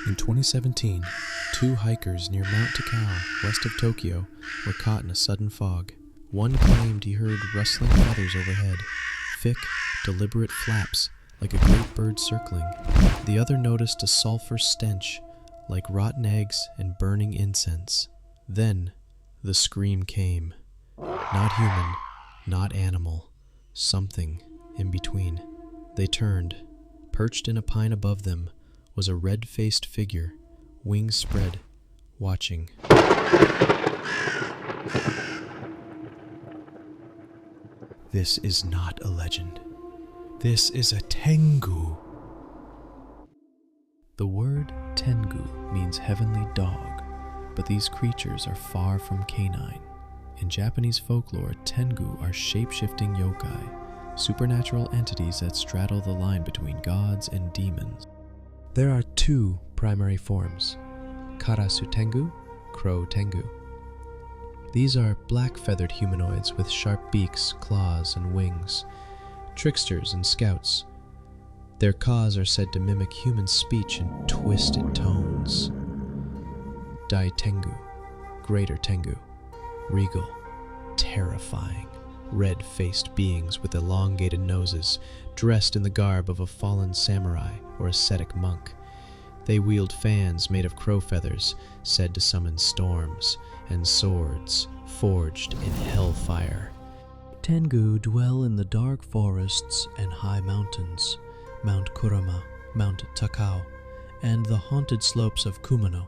In 2017, 2 hikers near Mount Takao, west of Tokyo, were caught in a sudden fog. One claimed he heard rustling feathers overhead, thick, deliberate flaps like a great bird circling. The other noticed a sulfur stench like rotten eggs and burning incense. Then the scream came. Not human, not animal, something in between. They turned. Perched in a pine above them was a red-faced figure, wings spread, watching. This is not a legend. This is a Tengu. The word Tengu means heavenly dog, but these creatures are far from canine. In Japanese folklore, Tengu are shape-shifting yokai, supernatural entities that straddle the line between gods and demons. There are 2 primary forms, Karasu Tengu, Crow Tengu. These are black-feathered humanoids with sharp beaks, claws, and wings, tricksters and scouts. Their caws are said to mimic human speech in twisted tones. Dai Tengu, Greater Tengu, regal, terrifying, red-faced beings with elongated noses, dressed in the garb of a fallen samurai or ascetic monk. They wield fans made of crow feathers, said to summon storms, and swords forged in hellfire. Tengu dwell in the dark forests and high mountains, Mount Kurama, Mount Takao, and the haunted slopes of Kumano.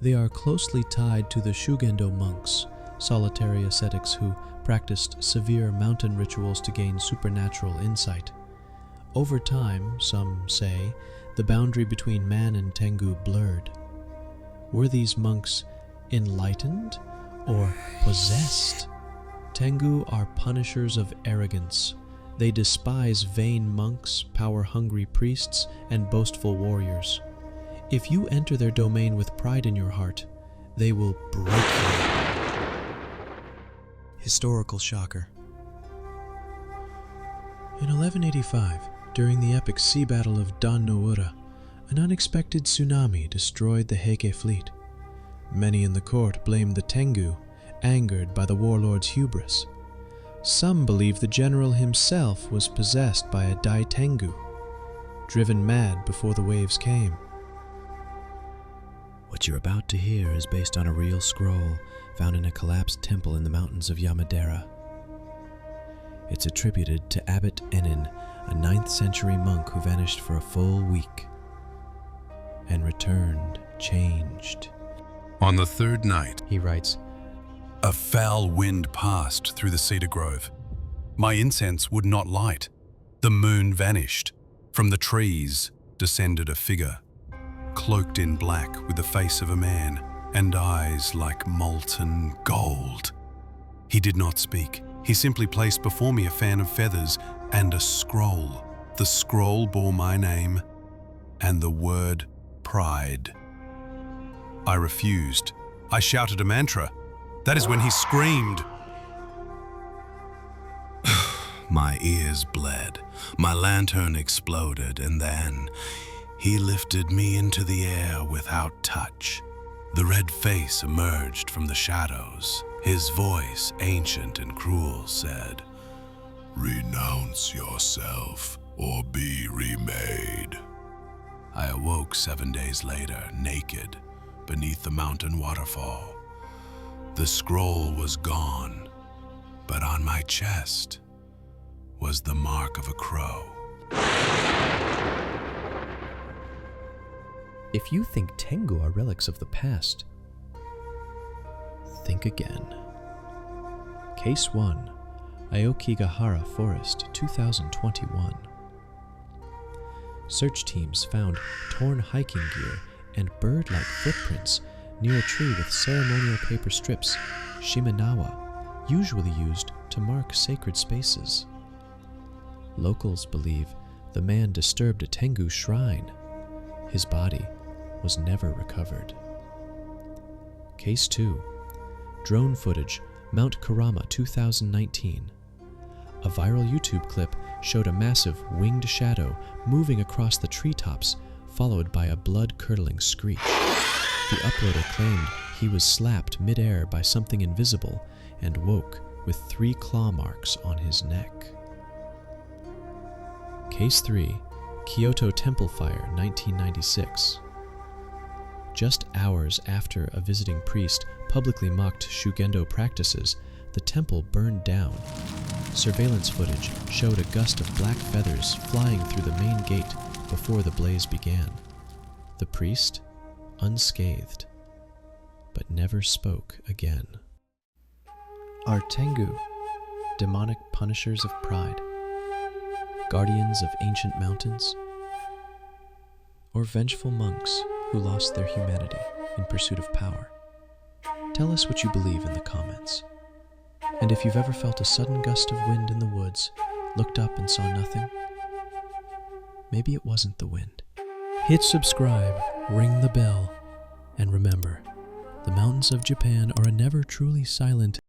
They are closely tied to the Shugendo monks, solitary ascetics who practiced severe mountain rituals to gain supernatural insight. Over time, some say, the boundary between man and Tengu blurred. Were these monks enlightened or possessed? Tengu are punishers of arrogance. They despise vain monks, power-hungry priests, and boastful warriors. If you enter their domain with pride in your heart, they will break you. Historical shocker. In 1185, during the epic sea battle of Dan no Ura, an unexpected tsunami destroyed the Heike fleet. Many in the court blamed the Tengu, angered by the warlord's hubris. Some believe the general himself was possessed by a Dai Tengu, driven mad before the waves came. What you're about to hear is based on a real scroll found in a collapsed temple in the mountains of Yamadera. It's attributed to Abbot Enin, a 9th century monk who vanished for a full week and returned changed. On the 3rd night, He writes, a foul wind passed through the cedar grove. My incense would not light. The moon vanished. From the trees descended a figure, cloaked in black with the face of a man and eyes like molten gold. He did not speak. He simply placed before me a fan of feathers and a scroll. The scroll bore my name and the word pride. I refused. I shouted a mantra. That is when he screamed. My ears bled. My lantern exploded, and then he lifted me into the air without touch. The red face emerged from the shadows. His voice, ancient and cruel, said, "Renounce yourself or be remade." I awoke 7 days later, naked, beneath the mountain waterfall. The scroll was gone, but on my chest was the mark of a crow. If you think Tengu are relics of the past, think again. Case 1, Aokigahara Forest, 2021. Search teams found torn hiking gear and bird-like footprints near a tree with ceremonial paper strips, shimenawa, usually used to mark sacred spaces. Locals believe the man disturbed a Tengu shrine. His body was never recovered. Case 2, drone footage, Mount Kurama 2019. A viral YouTube clip showed a massive winged shadow moving across the treetops, followed by a blood-curdling screech. The uploader claimed he was slapped mid-air by something invisible and woke with 3 claw marks on his neck. Case 3, Kyoto Temple Fire, 1996. Just hours after a visiting priest publicly mocked Shugendo practices, the temple burned down. Surveillance footage showed a gust of black feathers flying through the main gate before the blaze began. The priest, unscathed, but never spoke again. Are Tengu demonic punishers of pride, guardians of ancient mountains, or vengeful monks who lost their humanity in pursuit of power? Tell us what you believe in the comments. And if you've ever felt a sudden gust of wind in the woods, looked up and saw nothing, maybe it wasn't the wind. Hit subscribe, ring the bell, and remember, the mountains of Japan are a never truly silent